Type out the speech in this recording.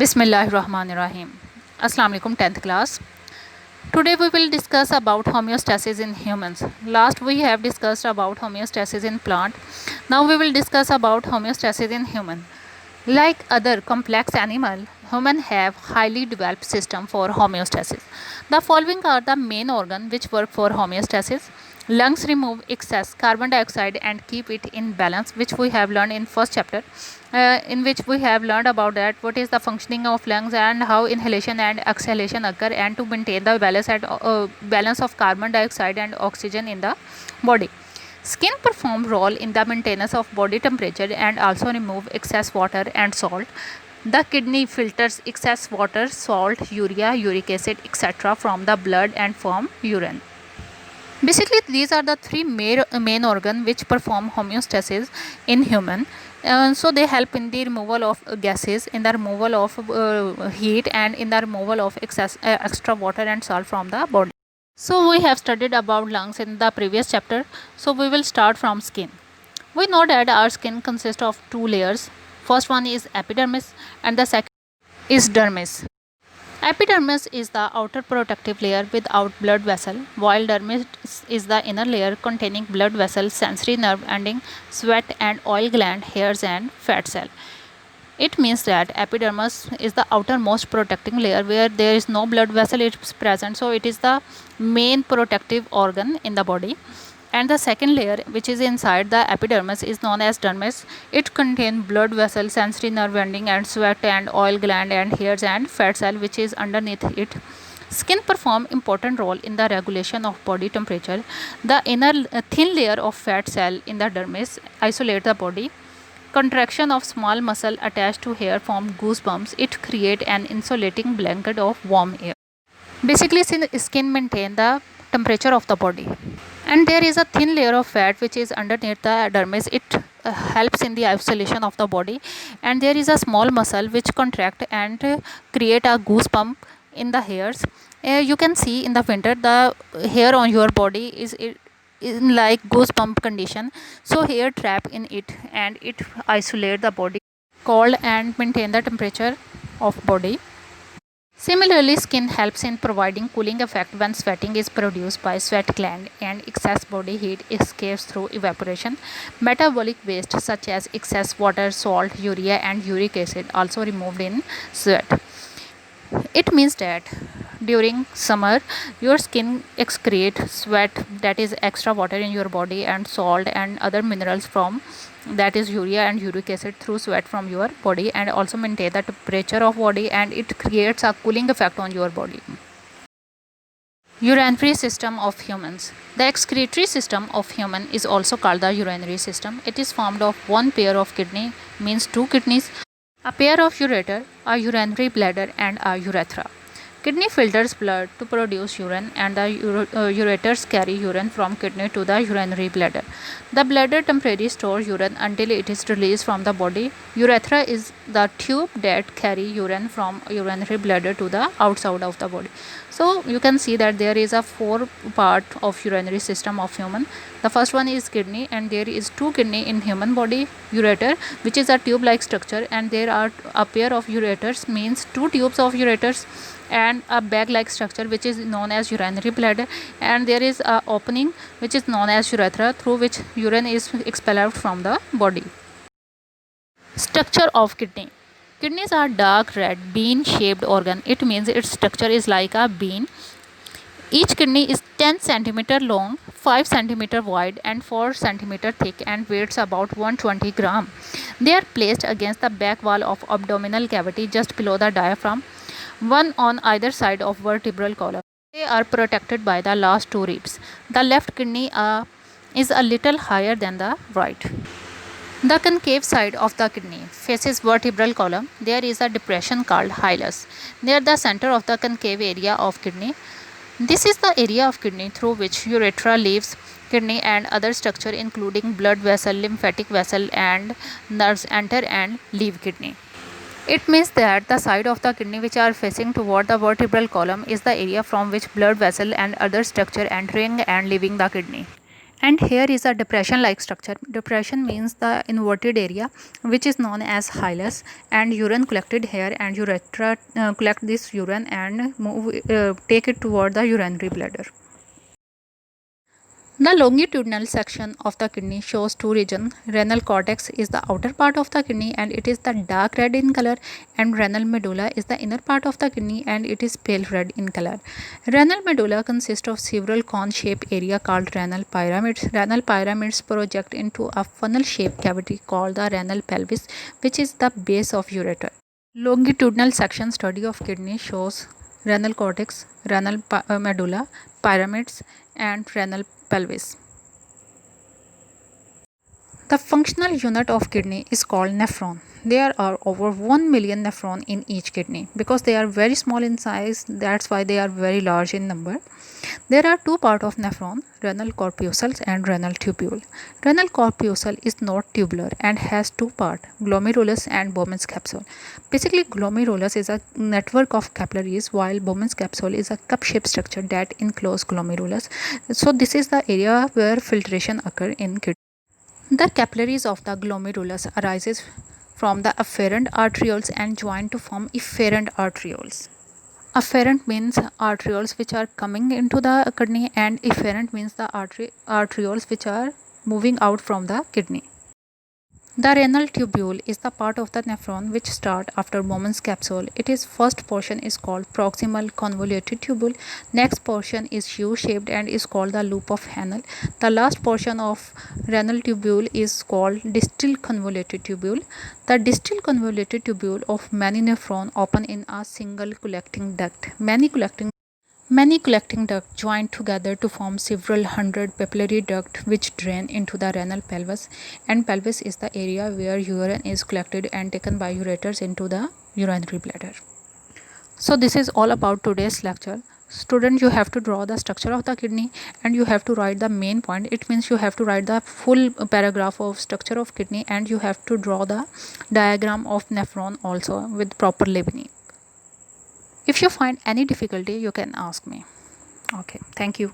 Bismillahirrahmanirrahim. Assalamu alaikum 10th class. Today we will discuss about homeostasis in humans. Last we have discussed about homeostasis in plant. Now we will discuss about homeostasis in human. Like other complex animal, human have highly developed system for homeostasis. The following are the main organ which work for homeostasis. Lungs remove excess carbon dioxide and keep it in balance, which we have learned in first chapter, in which we have learned about that what is the functioning of lungs and how inhalation and exhalation occur, and to maintain the balance of carbon dioxide and oxygen in the body. Skin perform role in the maintenance of body temperature and also remove excess water and salt. The kidney filters excess water, salt, urea, uric acid, etc. from the blood and form urine. Basically, these are the three main organ which perform homeostasis in human. So they help in the removal of gases, in the removal of heat, and in the removal of extra water and salt from the body. So we have studied about lungs in the previous chapter. So we will start from skin. We know that our skin consists of two layers. First one is epidermis and the second is dermis. Epidermis is the outer protective layer without blood vessel, while dermis is the inner layer containing blood vessel, sensory nerve ending, sweat and oil gland, hairs and fat cell. It means that epidermis is the outermost protecting layer where there is no blood vessel is present, so it is the main protective organ in the body. And the second layer, which is inside the epidermis, is known as dermis. It contains blood vessel, sensory nerve ending and sweat and oil gland and hairs and fat cell, which is underneath it. Skin perform important role in the regulation of body temperature. The inner thin layer of fat cell in the dermis isolate the body. Contraction of small muscle attached to hair form goosebumps. It create an insulating blanket of warm air. Basically, skin maintain the temperature of the body. And there is a thin layer of fat which is underneath the dermis. It helps in the isolation of the body. And there is a small muscle which contract and create a goosebump in the hairs. You can see in the winter the hair on your body is in like goosebump condition, so hair trap in it and it isolate the body cold and maintain the temperature of body. Similarly, skin helps in providing cooling effect when sweating is produced by sweat gland and excess body heat escapes through evaporation. Metabolic waste such as excess water, salt, urea and uric acid also removed in sweat. It means that during summer your skin excrete sweat, that is extra water in your body, and salt and other minerals from, that is urea and uric acid, through sweat from your body, and also maintain the temperature of body, and it creates a cooling effect on your body. Urinary system of humans. The excretory system of human is also called the urinary system. It is formed of one pair of kidney, means two kidneys, a pair of ureter, a urinary bladder and a urethra. Kidney filters blood to produce urine, and the ureters carry urine from kidney to the urinary bladder. The bladder temporarily stores urine until it is released from the body. Urethra is the tube that carry urine from urinary bladder to the outside of the body. So you can see that there is a four part of urinary system of human. The first one is kidney, and there is two kidney in human body. Ureter, which is a tube like structure, and there are a pair of ureters, means two tubes of ureters, and a bag like structure which is known as urinary bladder, and there is a opening which is known as urethra through which urine is expelled from the body. Structure of kidney. Kidneys are dark red bean shaped organ. It means its structure is like a bean. Each kidney is 10 cm long, 5 cm wide and 4 cm thick, and weighs about 120 gram. They are placed against the back wall of abdominal cavity just below the diaphragm, one on either side of vertebral column. They are protected by the last two ribs. The left kidney is a little higher than the right. The concave side of the kidney faces vertebral column. There is a depression called hilus near the center of the concave area of kidney. This is the area of kidney through which urethra leaves kidney, and other structure including blood vessel, lymphatic vessel and nerves enter and leave kidney. It means that the side of the kidney which are facing toward the vertebral column is the area from which blood vessel and other structure entering and leaving the kidney. And here is a depression like structure. Depression means the inverted area which is known as hilus, and urine collected here, and urethra collect this urine and take it toward the urinary bladder. The longitudinal section of the kidney shows two regions. Renal cortex is the outer part of the kidney and it is the dark red in color, and renal medulla is the inner part of the kidney and it is pale red in color. Renal medulla consists of several cone-shaped area called renal pyramids. Renal pyramids project into a funnel-shaped cavity called the renal pelvis, which is the base of ureter. Longitudinal section study of kidney shows renal cortex, renal medulla, pyramids, and renal pelvis. The functional unit of kidney is called nephron. There are over 1 million nephron in each kidney. Because they are very small in size, that's why they are very large in number. There are two parts of nephron, renal corpuscle and renal tubule. Renal corpuscle is not tubular and has two parts, glomerulus and Bowman's capsule. Basically, glomerulus is a network of capillaries, while Bowman's capsule is a cup-shaped structure that encloses glomerulus. So this is the area where filtration occurs in kidney. The capillaries of the glomerulus arises from the afferent arterioles and join to form efferent arterioles. Afferent means arterioles which are coming into the kidney, and efferent means the arterioles which are moving out from the kidney. The renal tubule is the part of the nephron which start after Bowman's capsule. Its first portion is called proximal convoluted tubule. Next portion is U-shaped and is called the loop of Henle. The last portion of renal tubule is called distal convoluted tubule. The distal convoluted tubule of many nephron open in a single collecting duct. Many collecting ducts join together to form several hundred papillary ducts which drain into the renal pelvis, and pelvis is the area where urine is collected and taken by ureters into the urinary bladder. So this is all about today's lecture. Student, you have to draw the structure of the kidney and you have to write the main point. It means you have to write the full paragraph of structure of kidney, and you have to draw the diagram of nephron also with proper labeling. If you find any difficulty, you can ask me. Okay, thank you.